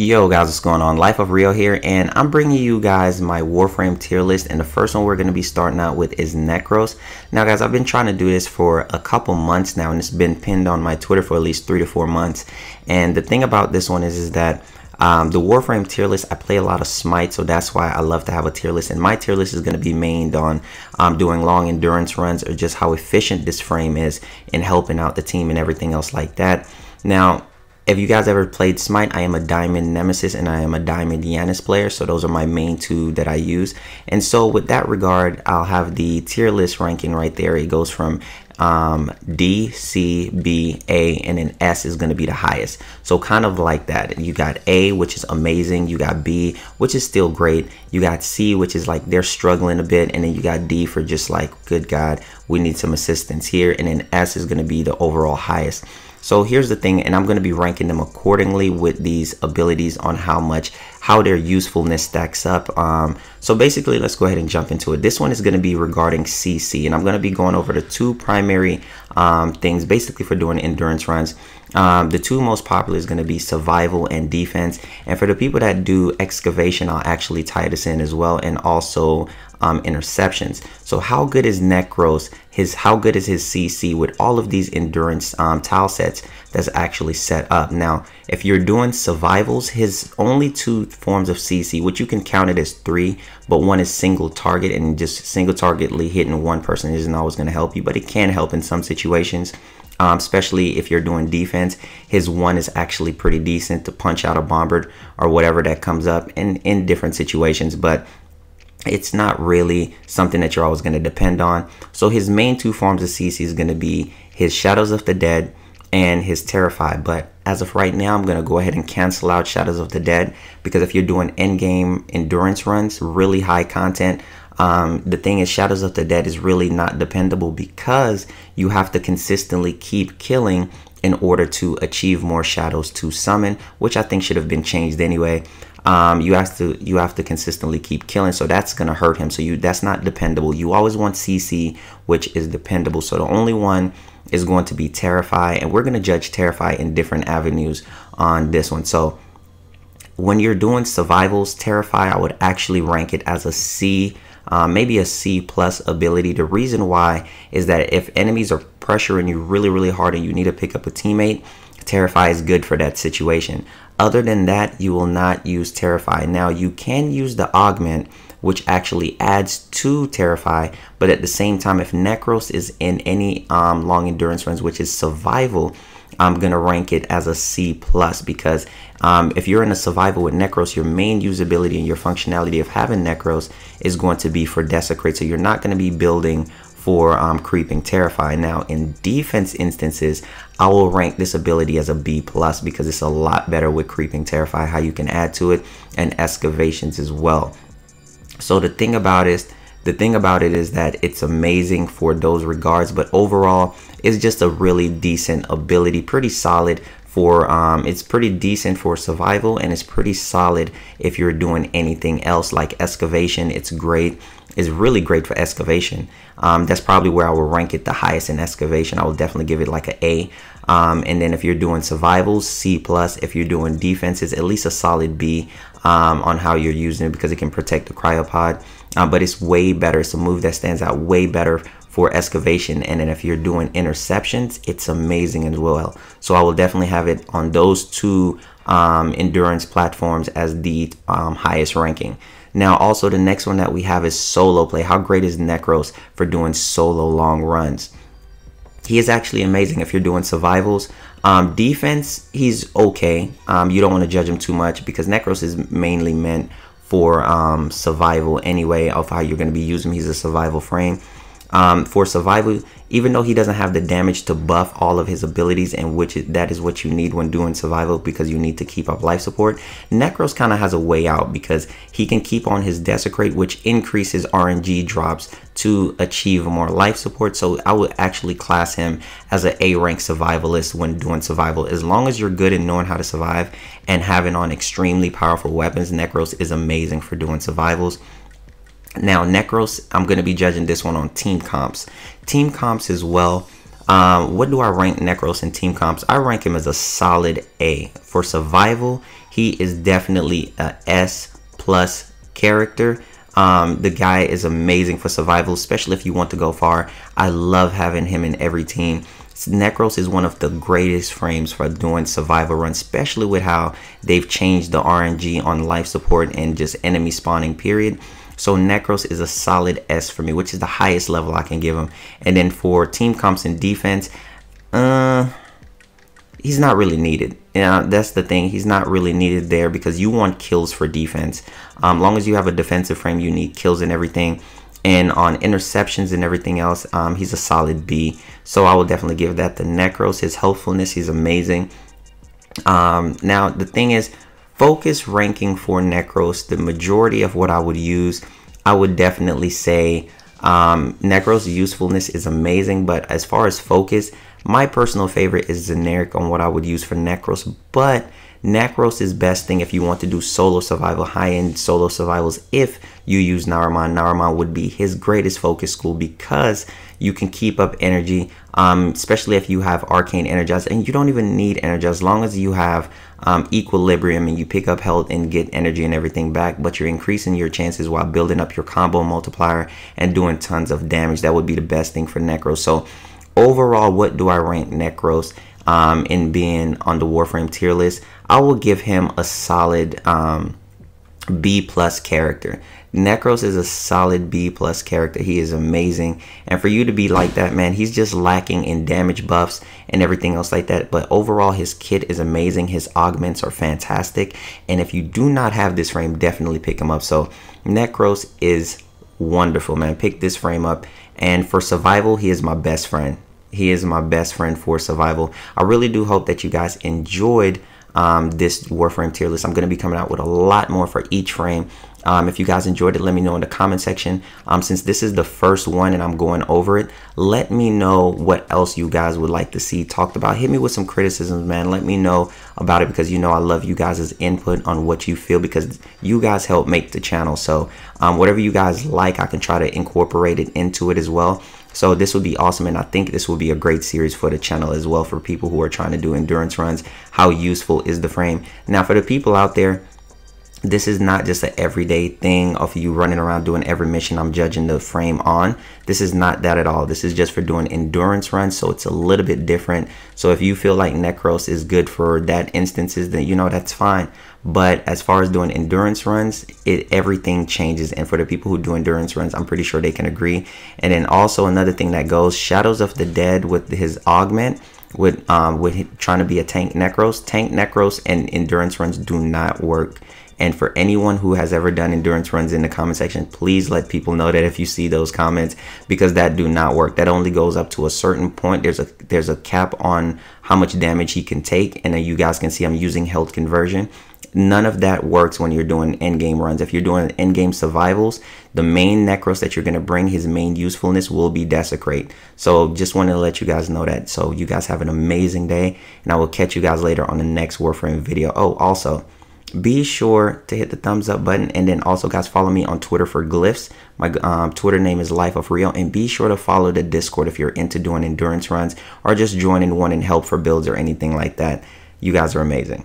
Yo guys, what's going on? LifeOfRio here, and I'm bringing you guys my Warframe tier list, and the first one we're going to be starting out with is Nekros. Now guys, I've been trying to do this for a couple months now, and it's been pinned on my Twitter for at least 3 to 4 months. And the thing about this one is that the Warframe tier list, I play a lot of Smite, so that's why I love to have a tier list. And my tier list is going to be mained on doing long endurance runs, or just how efficient this frame is in helping out the team and everything else like that. Now, if you guys ever played Smite, I am a Diamond Nemesis and I am a Diamond Yanis player, so those are my main two that I use. And so with that regard, I'll have the tier list ranking right there. It goes from D, C, B, A, and then S is going to be the highest. So kind of like that. You got A, which is amazing. You got B, which is still great. You got C, which is like they're struggling a bit. And then you got D for just like, good God, we need some assistance here. And then S is going to be the overall highest. So here's the thing, and I'm going to be ranking them accordingly with these abilities on how their usefulness stacks up. So basically, let's go ahead and jump into it. This one is going to be regarding CC, and I'm going to be going over the two primary things basically for doing endurance runs. The two most popular is going to be survival and defense. And for the people that do excavation, I'll actually tie this in as well, and also interceptions. So how good is Nekros? How good is his CC with all of these endurance tile sets that's actually set up? Now, if you're doing survivals, his only two forms of CC, which you can count it as 3, but one is single target, and just single targetly hitting one person isn't always going to help you, but it can help in some situations. Especially if you're doing defense, his 1 is actually pretty decent to punch out a bombard or whatever that comes up in different situations, but it's not really something that you're always going to depend on. So his main two forms of CC is going to be his Shadows of the Dead and his Terrify. But as of right now, I'm going to go ahead and cancel out Shadows of the Dead, because if you're doing endgame endurance runs, really high content, the thing is, Shadows of the Dead is really not dependable, because you have to consistently keep killing in order to achieve more shadows to summon, which I think should have been changed anyway. You have to consistently keep killing, so that's gonna hurt him. So that's not dependable. You always want CC, which is dependable. So the only one is going to be Terrify, and we're gonna judge Terrify in different avenues on this one. So when you're doing survivals, Terrify, I would actually rank it as a C, maybe a C plus ability. The reason why is that if enemies are pressuring you really hard and you need to pick up a teammate, Terrify is good for that situation. Other than that, you will not use Terrify. Now, you can use the Augment, which actually adds to Terrify, but at the same time, if Nekros is in any long endurance runs, which is survival, I'm going to rank it as a C plus, because if you're in a survival with Nekros, your main usability and your functionality of having Nekros is going to be for Desecrate. So you're not going to be building for creeping Terrify. Now, in defense instances, I will rank this ability as a B plus, because it's a lot better with creeping Terrify, how you can add to it, and excavations as well. So the thing about it is that it's amazing for those regards, but overall it's just a really decent ability, pretty solid for it's pretty decent for survival, and it's pretty solid if you're doing anything else like excavation. It's great. It's really great for excavation. That's probably where I will rank it the highest in excavation. I will definitely give it like an A. And then if you're doing survivals, C plus. If you're doing defenses, at least a solid B on how you're using it, because it can protect the cryopod. But it's way better. It's a move that stands out way better for excavation. And then if you're doing interceptions, it's amazing as well. So I will definitely have it on those two endurance platforms as the highest ranking. Now, also the next one that we have is solo play. How great is Nekros for doing solo long runs? He is actually amazing if you're doing survivals. Defense, he's okay. You don't want to judge him too much, because Nekros is mainly meant for survival anyway, of how you're going to be using him. He's a survival frame. For survival, even though he doesn't have the damage to buff all of his abilities, and that is what you need when doing survival, because you need to keep up life support, Nekros kind of has a way out, because he can keep on his Desecrate, which increases RNG drops to achieve more life support. So I would actually class him as an A rank survivalist when doing survival. As long as you're good at knowing how to survive and having on extremely powerful weapons, Nekros is amazing for doing survivals. Now, Nekros, I'm going to be judging this one on team comps. Team comps as well. What do I rank Nekros in team comps? I rank him as a solid A. For survival, he is definitely a S plus character. The guy is amazing for survival, especially if you want to go far. I love having him in every team. Nekros is one of the greatest frames for doing survival runs, especially with how they've changed the RNG on life support and just enemy spawning period. So Nekros is a solid S for me, which is the highest level I can give him. And then for team comps and defense, he's not really needed. Yeah, that's the thing. He's not really needed there because you want kills for defense. Long as you have a defensive frame, you need kills and everything. And on interceptions and everything else, he's a solid B. So I will definitely give that to Nekros. His helpfulness, he's amazing. Now, the thing is, focus ranking for Nekros, the majority of what I would use, I would definitely say Nekros' usefulness is amazing. But as far as focus, my personal favorite is generic on what I would use for Nekros. But Nekros is best thing if you want to do solo survival, high-end solo survivals. If you use Naraman, Naraman would be his greatest focus school because you can keep up energy, especially if you have arcane energize, and you don't even need energize as long as you have equilibrium and you pick up health and get energy and everything back, but you're increasing your chances while building up your combo multiplier and doing tons of damage. That would be the best thing for Nekros. So overall, what do I rank Nekros in being on the Warframe tier list? I will give him a solid B plus character. Nekros is a solid B plus character. He is amazing, and for you to be like that, man, he's just lacking in damage buffs and everything else like that. But overall, his kit is amazing. His augments are fantastic, and if you do not have this frame, definitely pick him up. So Nekros is wonderful, man. Pick this frame up. And for survival, he is my best friend. He is my best friend for survival. I really do hope that you guys enjoyed this Warframe tier list. I'm going to be coming out with a lot more for each frame. If you guys enjoyed it, let me know in the comment section. Since this is the first one and I'm going over it, let me know what else you guys would like to see talked about. Hit me with some criticisms, man. Let me know about it because you know I love you guys' input on what you feel because you guys help make the channel. So whatever you guys like, I can try to incorporate it into it as well. So this would be awesome, and I think this will be a great series for the channel as well for people who are trying to do endurance runs. How useful is the frame? Now, for the people out there, this is not just an everyday thing of you running around doing every mission I'm judging the frame on. This is not that at all. This is just for doing endurance runs, so it's a little bit different. So if you feel like Nekros is good for that instances, then you know that's fine. But as far as doing endurance runs, everything changes. And for the people who do endurance runs, I'm pretty sure they can agree. And then also another thing that goes, Shadows of the Dead with his augment, with trying to be a tank Nekros and endurance runs do not work. And for anyone who has ever done endurance runs in the comment section, please let people know that if you see those comments, because that do not work. That only goes up to a certain point. There's a cap on how much damage he can take, and then you guys can see I'm using health conversion. None of that works when you're doing endgame runs. If you're doing endgame survivals, the main Nekros that you're going to bring, his main usefulness will be Desecrate. So just wanted to let you guys know that. So you guys have an amazing day, and I will catch you guys later on the next Warframe video. Oh, also, be sure to hit the thumbs up button, and then also guys follow me on Twitter for glyphs. My Twitter name is LifeOfRio, and be sure to follow the Discord if you're into doing endurance runs or just joining one and help for builds or anything like that. You guys are amazing.